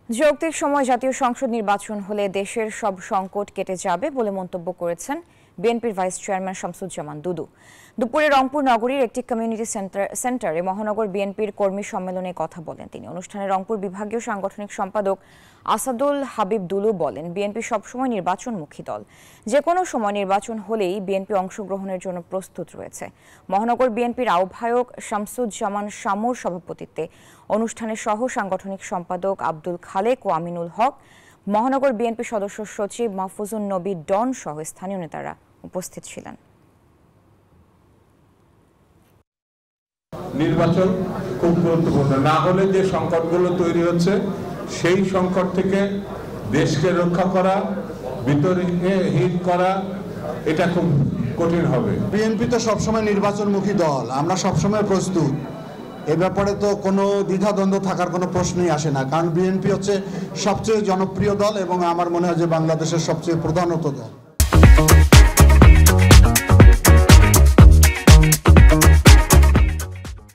যৌক্তিক সময় জাতীয় সংসদ নির্বাচন হলে দেশের সব সংকট কেটে যাবে বলে মন্তব্য করেছেন বিএনপির ভাইস চেয়ারম্যান শামসুজ্জামান দুদু। দুপুরে রংপুর নগরীর একটি কমিউনিটি সেন্টারে মহানগর বিএনপির কর্মী সম্মেলনে কথা বলেন তিনি। অনুষ্ঠানে রংপুর বিভাগীয় সাংগঠনিক সম্পাদক আসাদুল হাবিব দুলু বলেন, বিএনপি সবসময় নির্বাচনমুখী দল, যে কোনো সময় নির্বাচন হলেই বিএনপি অংশগ্রহণের জন্য প্রস্তুত রয়েছে। মহানগর বিএনপির আহ্বায়ক শামসুজ্জামান শামুর সভাপতিত্বে অনুষ্ঠানে সহ সাংগঠনিক সম্পাদক আব্দুল খালেক ও আমিনুল হক, মহানগর বিএনপি সদস্য সচিব মাহফুজুন নবী ডন সহ স্থানীয় নেতারা উপস্থিত ছিলেন। নির্বাচন খুব গুরুত্বপূর্ণ, না হলে যে সংকটগুলো তৈরি হচ্ছে সেই সংকট থেকে দেশকে রক্ষা করা, বিতর্কে হিট করা, এটা খুব কঠিন হবে। বিএনপি তো সবসময় নির্বাচনমুখী দল, আমরা সবসময় প্রস্তুত। এ ব্যাপারে তো কোনো দ্বিধাদ্বন্দ্ব থাকার কোনো প্রশ্নই আসে না, কারণ বিএনপি হচ্ছে সবচেয়ে জনপ্রিয় দল এবং আমার মনে হয় যে বাংলাদেশের সবচেয়ে প্রধানত দল।